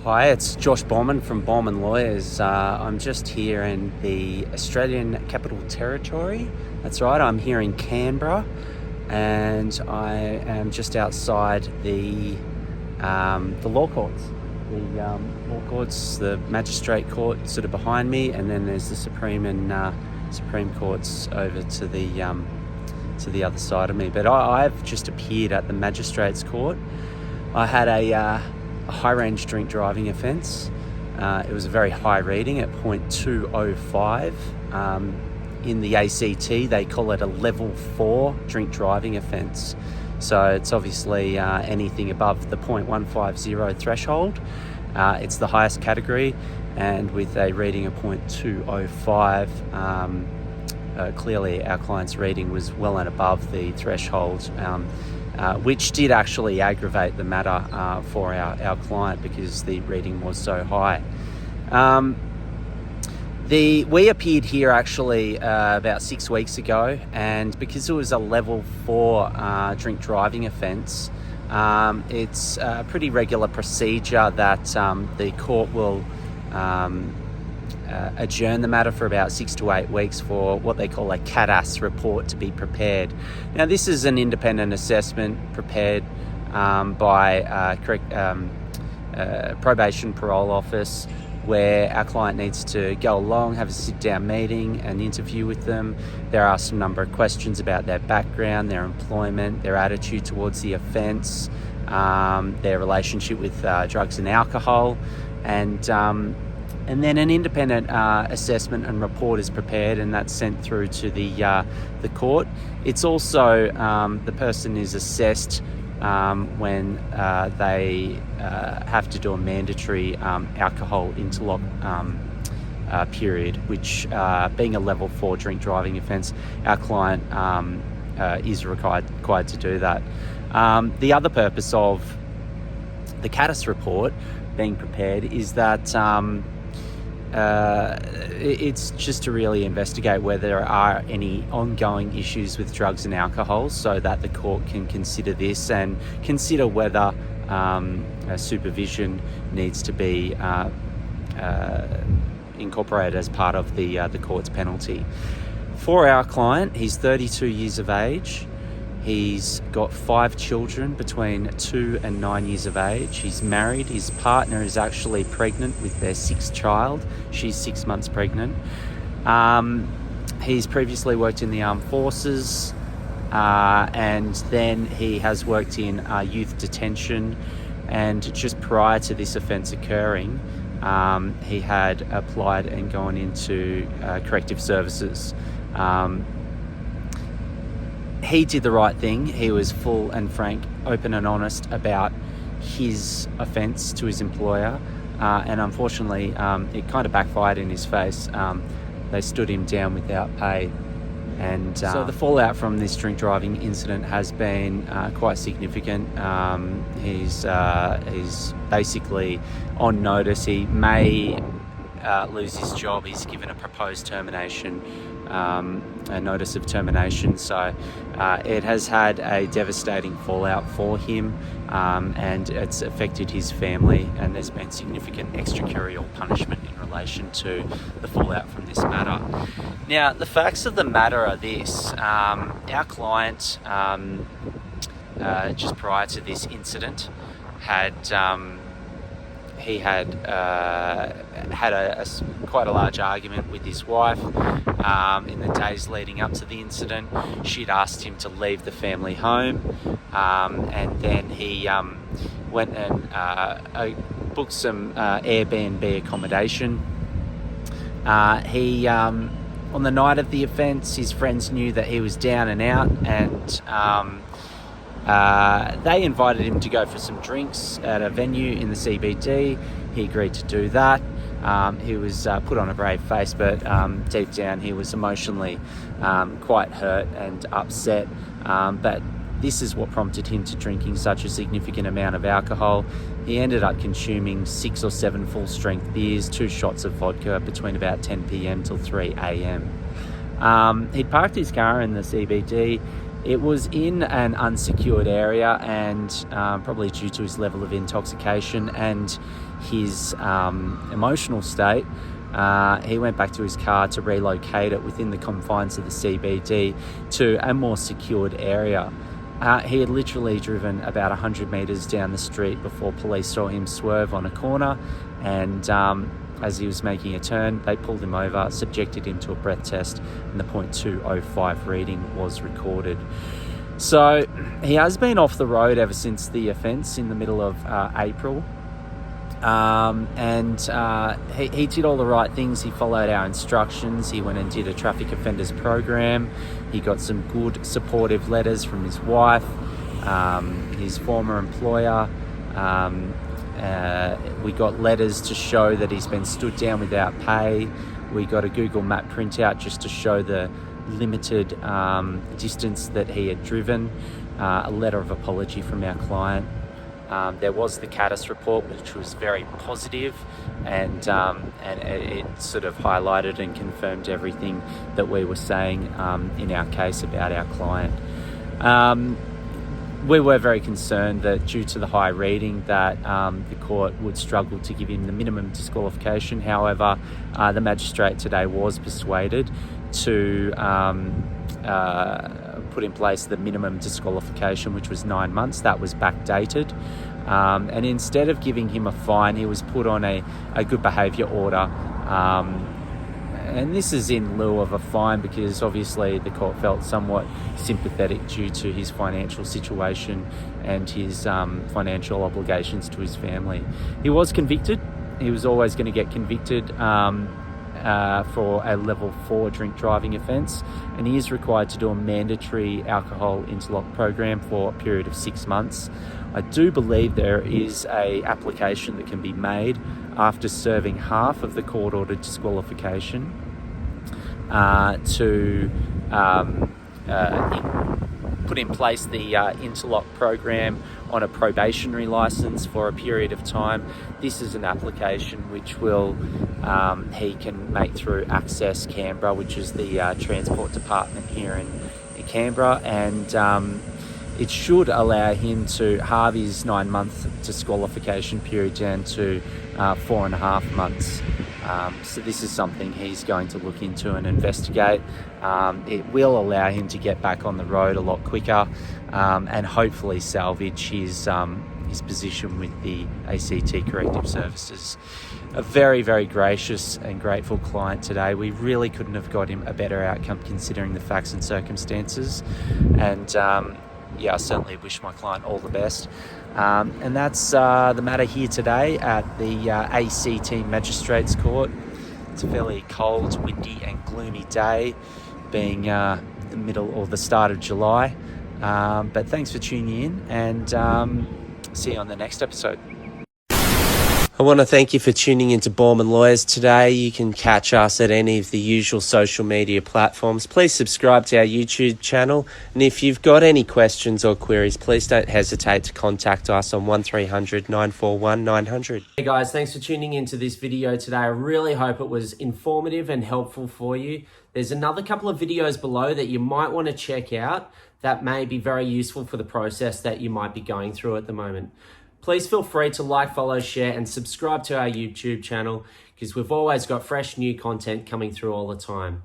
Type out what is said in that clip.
Hi, it's Josh Boorman from Boorman Lawyers. I'm just here in the Australian Capital Territory. That's right, I'm here in Canberra, and I am just outside the law courts. The law courts, the Magistrate Court sort of behind me, and then there's the Supreme Courts over to the other side of me. But I've just appeared at the Magistrates Court. I had a high range drink driving offence. It was a very high reading at 0.205. In the ACT, they call it a level 4 drink driving offence. So it's obviously anything above the 0.150 threshold. It's the highest category, and with a reading of 0.205, clearly our client's reading was well and above the threshold, which did actually aggravate the matter for our client because the reading was so high. We appeared here actually about 6 weeks ago, and because it was a level 4 drink driving offence, it's a pretty regular procedure that the court will adjourn the matter for about 6 to 8 weeks for what they call a CADAS report to be prepared. Now, this is an independent assessment prepared by probation parole office, where our client needs to go along, have a sit-down meeting, an interview with them. There are some number of questions about their background, their employment, their attitude towards the offence, their relationship with drugs and alcohol, and then an independent assessment and report is prepared, and that's sent through to the court. It's also the person is assessed when they have to do a mandatory alcohol interlock period, which being a level 4 drink driving offence, our client is required to do that. The other purpose of the CADAS report being prepared is that it's just to really investigate whether there are any ongoing issues with drugs and alcohol, so that the court can consider this and consider whether supervision needs to be incorporated as part of the court's penalty. For our client, he's 32 years of age. He's got 5 children between 2 and 9 years of age. He's married. His partner is actually pregnant with their 6th child. She's 6 months pregnant. He's previously worked in the armed forces, and then he has worked in youth detention. And just prior to this offence occurring, he had applied and gone into corrective services. He did the right thing. He was full and frank, open and honest about his offence to his employer, and unfortunately it kind of backfired in his face. They stood him down without pay, and so the fallout from this drink driving incident has been quite significant. He's basically on notice. He may lose his job. He's given a proposed termination, a notice of termination. So it has had a devastating fallout for him, and it's affected his family, and there's been significant extracurricular punishment in relation to the fallout from this matter. Now, the facts of the matter are this. Our client, just prior to this incident, had quite a large argument with his wife in the days leading up to the incident. She'd asked him to leave the family home, and then he went and booked some Airbnb accommodation. On the night of the offence, his friends knew that he was down and out, and they invited him to go for some drinks at a venue in the CBD. He agreed to do that. He was put on a brave face, but deep down he was emotionally quite hurt and upset. But this is what prompted him to drinking such a significant amount of alcohol. He ended up consuming 6 or 7 full-strength beers, 2 shots of vodka between about 10 p.m. till 3 a.m. He'd parked his car in the CBD, It was in an unsecured area, and probably due to his level of intoxication and his emotional state, he went back to his car to relocate it within the confines of the CBD to a more secured area. He had literally driven about 100 metres down the street before police saw him swerve on a corner, and as he was making a turn, they pulled him over, subjected him to a breath test, and the .205 reading was recorded. So he has been off the road ever since the offence in the middle of April. He did all the right things. He followed our instructions. He went and did a traffic offenders program. He got some good supportive letters from his wife, his former employer. We got letters to show that he's been stood down without pay. We got a Google Map printout just to show the limited distance that he had driven, a letter of apology from our client. There was the CADIS report, which was very positive, and it sort of highlighted and confirmed everything that we were saying in our case about our client. We were very concerned that due to the high reading that the court would struggle to give him the minimum disqualification. However, the magistrate today was persuaded to put in place the minimum disqualification, which was 9 months. That was backdated. And instead of giving him a fine, he was put on a good behaviour order. And this is in lieu of a fine because obviously the court felt somewhat sympathetic due to his financial situation and his financial obligations to his family. He was convicted. He was always going to get convicted for a level 4 drink driving offence, and he is required to do a mandatory alcohol interlock program for a period of 6 months. I do believe there is a application that can be made after serving half of the court-ordered disqualification to put in place the interlock program on a probationary licence for a period of time. This is an application which will he can make through Access Canberra, which is the transport department here in Canberra, and it should allow him to halve his 9-month disqualification period down to 4.5 months. So this is something he's going to look into and investigate. It will allow him to get back on the road a lot quicker, and hopefully salvage his position with the ACT Corrective Services. A very, very gracious and grateful client today. We really couldn't have got him a better outcome considering the facts and circumstances. And I certainly wish my client all the best. And that's the matter here today at the ACT Magistrates Court. It's a fairly cold, windy and gloomy day, being the middle or the start of July. But thanks for tuning in, and see you on the next episode. I want to thank you for tuning into Boorman Lawyers today. You can catch us at any of the usual social media platforms. Please subscribe to our YouTube channel. And if you've got any questions or queries, please don't hesitate to contact us on 1300 941 900. Hey guys, thanks for tuning into this video today. I really hope it was informative and helpful for you. There's another couple of videos below that you might want to check out that may be very useful for the process that you might be going through at the moment. Please feel free to like, follow, share, and subscribe to our YouTube channel because we've always got fresh new content coming through all the time.